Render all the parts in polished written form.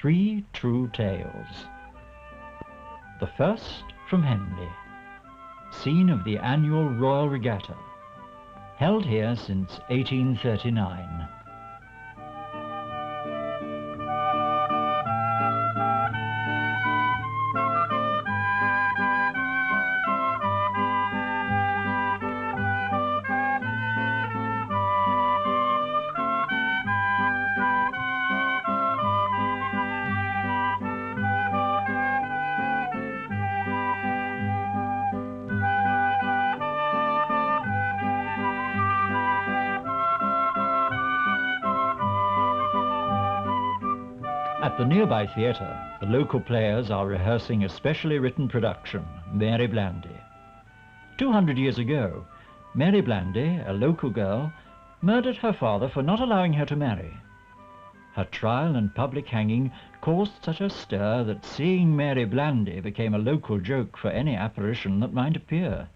3 true tales. The first from Henley, scene of the annual Royal Regatta, held here since 1839. At the nearby theatre, the local players are rehearsing a specially written production, Mary Blandy. 200 years ago, Mary Blandy, a local girl, murdered her father for not allowing her to marry. Her trial and public hanging caused such a stir that seeing Mary Blandy became a local joke for any apparition that might appear.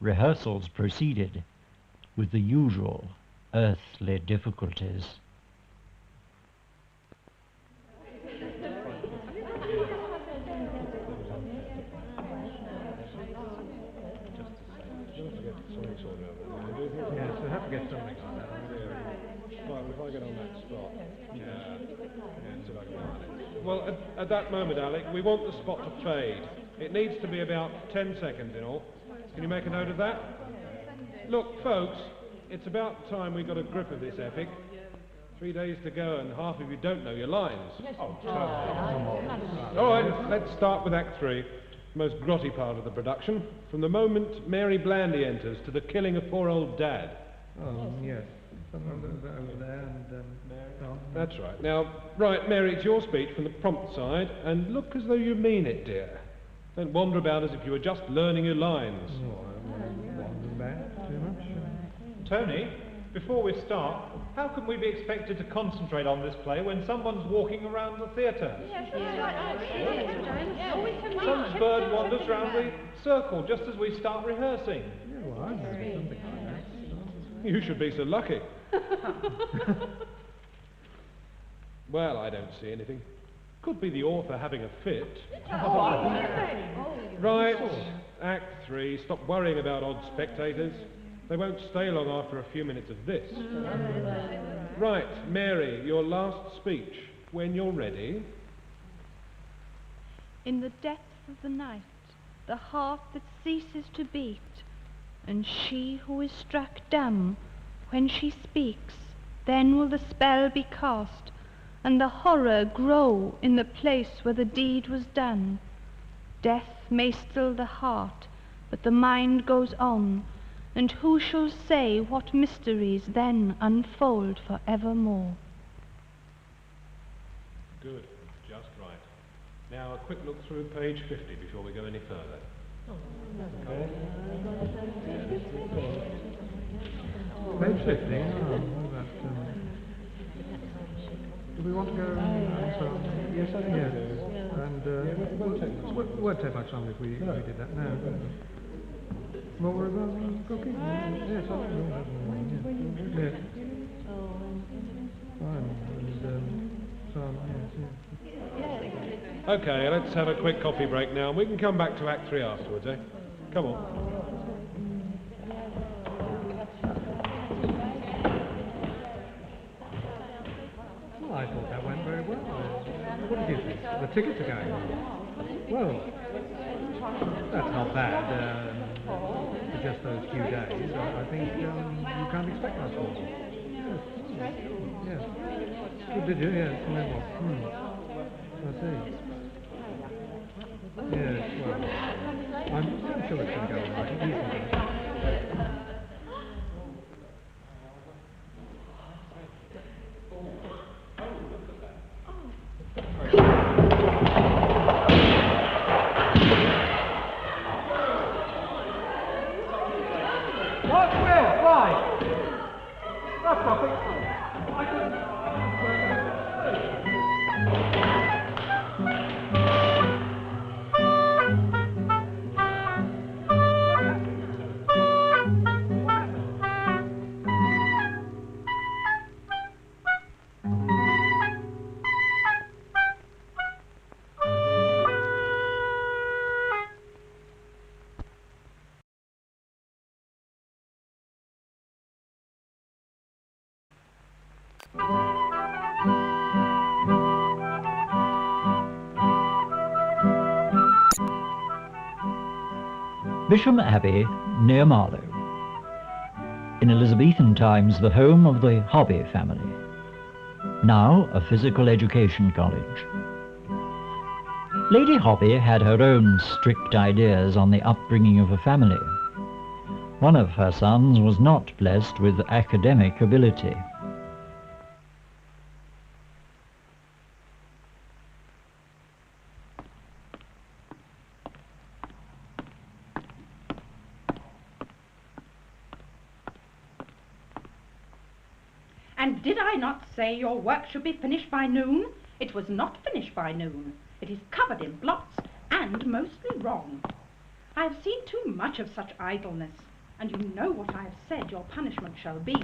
Rehearsals proceeded with the usual earthly difficulties. Well, at that moment, Alec, we want the spot to fade. It needs to be about 10 seconds in all. Can you make a note of that? Look, folks, it's about time we got a grip of this epic. 3 days to go and half of you don't know your lines. All right, let's start with Act 3, the most grotty part of the production. From the moment Mary Blandy enters to the killing of poor old Dad. Oh, yes. Over there and... That's right. Now, right, Mary, it's your speech from the prompt side, and look as though you mean it, dear. Don't wander about as if you were just learning your lines. Oh, I won't wander about too much. Tony, before we start, how can we be expected to concentrate on this play when someone's walking around the theatre? Some bird wanders round the circle just as we start rehearsing. Yeah, well, I know something like that. You should be so lucky. Well, I don't see anything. Could be the author having a fit. Right, Act 3. Stop worrying about odd spectators. They won't stay long after a few minutes of this. Right, Mary, your last speech. When you're ready. In the depth of the night, the heart that ceases to beat, and she who is struck dumb, when she speaks, then will the spell be cast, and the horror grow in the place where the deed was done. Death may still the heart, but the mind goes on, and who shall say what mysteries then unfold for evermore? Good, just right. Now a quick look through page 50 before we go any further. Okay. Page 50. Do we want to go? Yes, I think yes. And it won't take much longer if we did that now. Well, we're cooking. Yes, I think we'll have one. Yes. Fine. And so on. Yes. Okay, let's have a quick coffee break now, and we can come back to Act 3 afterwards, eh? Come on. I thought that went very well. What did you think? The tickets are going on. Well, that's not bad. For just those few days, I think you can't expect much more. Yes. Yes. Did you? Yes. And then what? I see. Yes, well, I'm sure it's going to go all right. Easily. Bisham Abbey, near Marlow. In Elizabethan times, the home of the Hoby family. Now a physical education college. Lady Hoby had her own strict ideas on the upbringing of a family. One of her sons was not blessed with academic ability. And did I not say your work should be finished by noon? It was not finished by noon. It is covered in blots and mostly wrong. I have seen too much of such idleness, and you know what I have said your punishment shall be.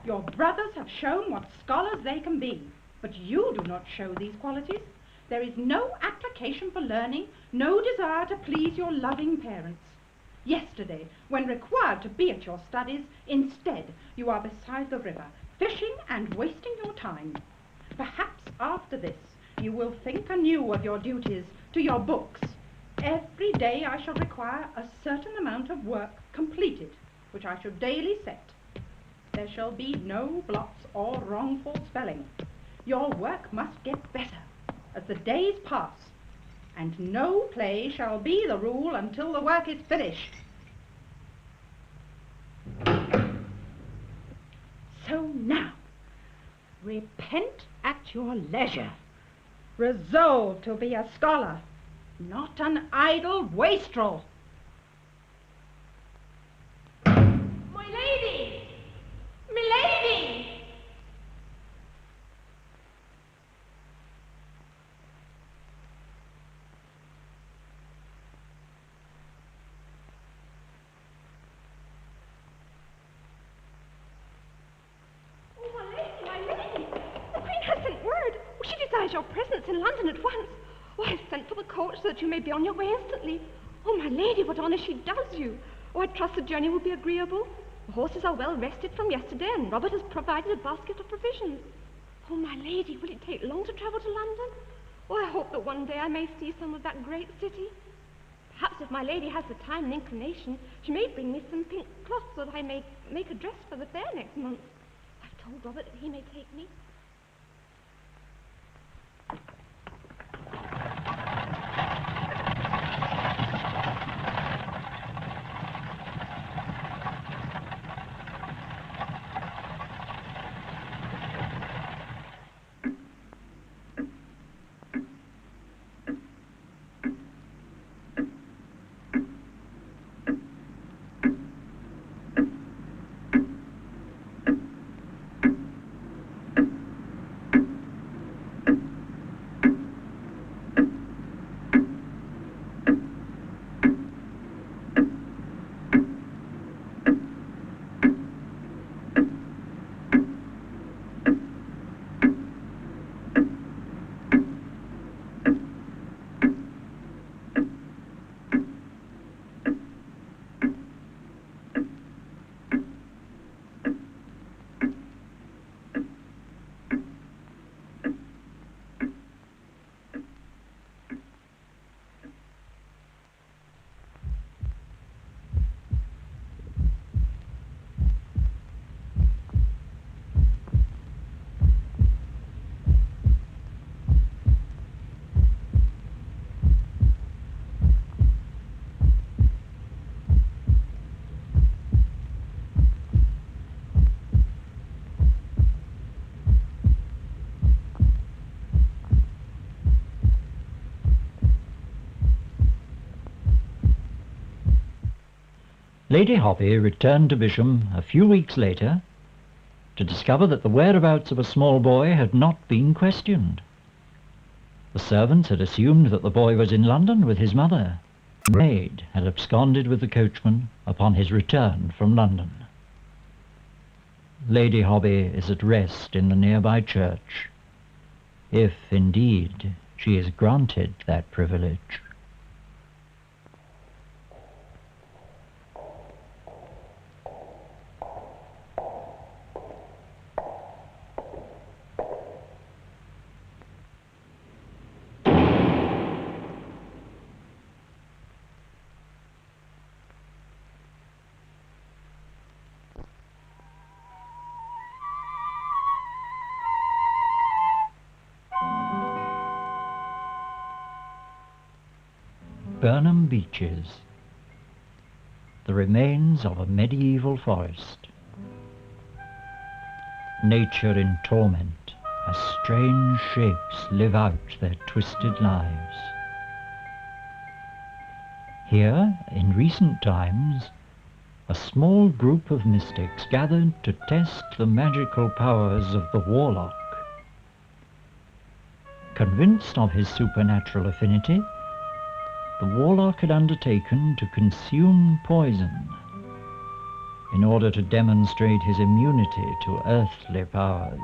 Your brothers have shown what scholars they can be, but you do not show these qualities. There is no application for learning, no desire to please your loving parents. Yesterday, when required to be at your studies, instead you are beside the river, fishing and wasting your time. Perhaps after this you will think anew of your duties to your books. Every day I shall require a certain amount of work completed, which I shall daily set. There shall be no blots or wrongful spelling. Your work must get better as the days pass, and no play shall be the rule until the work is finished. So now, repent at your leisure. Resolve to be a scholar, not an idle wastrel. My lady! Milady! Your presence in London at once. Oh, I have sent for the coach so that you may be on your way instantly. Oh, my lady, what honour she does you. Oh, I trust the journey will be agreeable. The horses are well rested from yesterday, and Robert has provided a basket of provisions. Oh, my lady, will it take long to travel to London? Oh, I hope that one day I may see some of that great city. Perhaps if my lady has the time and inclination, she may bring me some pink cloth so that I may make a dress for the fair next month. I've told Robert that he may take me. Lady Hoby returned to Bisham a few weeks later to discover that the whereabouts of a small boy had not been questioned. The servants had assumed that the boy was in London with his mother. The maid had absconded with the coachman upon his return from London. Lady Hoby is at rest in the nearby church, if indeed she is granted that privilege. Burnham Beeches, the remains of a medieval forest. Nature in torment, as strange shapes live out their twisted lives. Here, in recent times, a small group of mystics gathered to test the magical powers of the Warlock. Convinced of his supernatural affinity, the Warlock had undertaken to consume poison in order to demonstrate his immunity to earthly powers.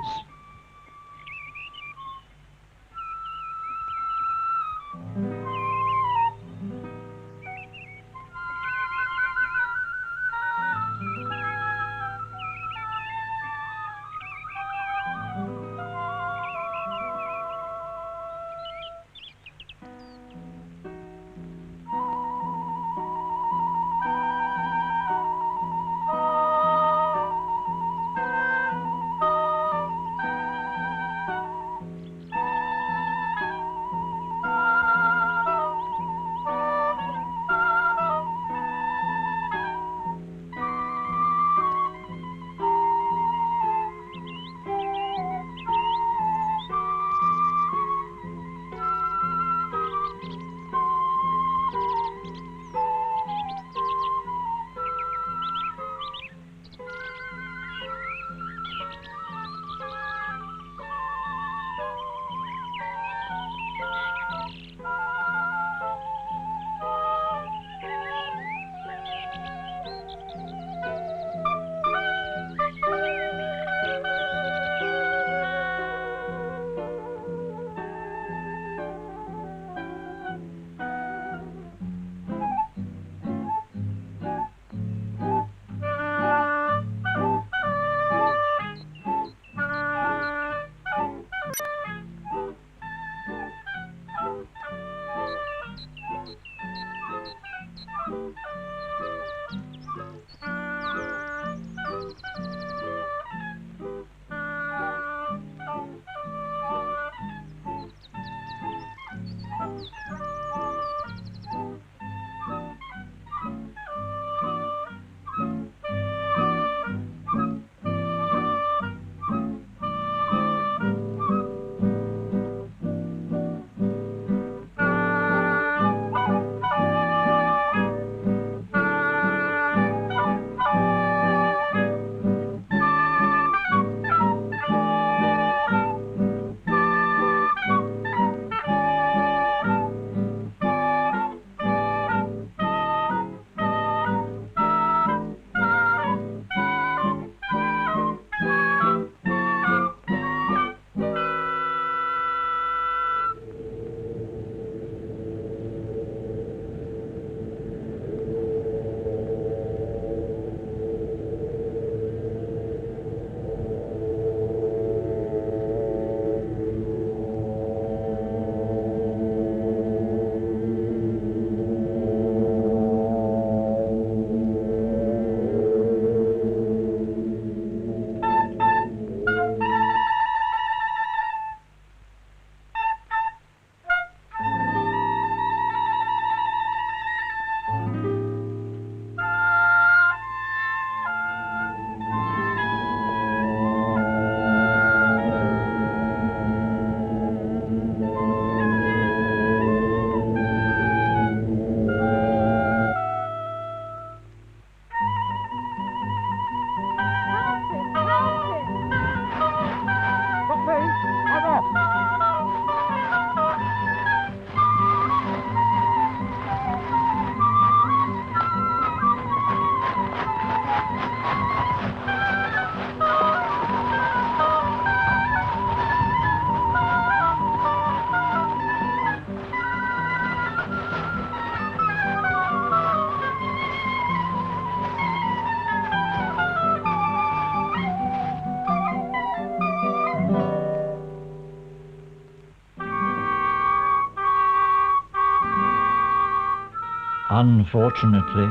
Unfortunately,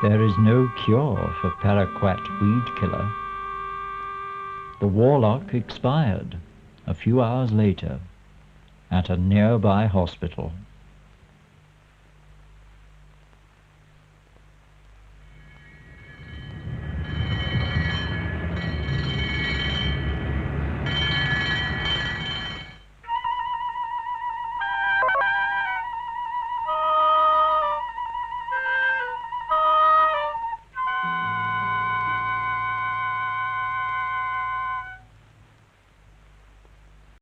there is no cure for paraquat weed killer. The Warlock expired a few hours later at a nearby hospital.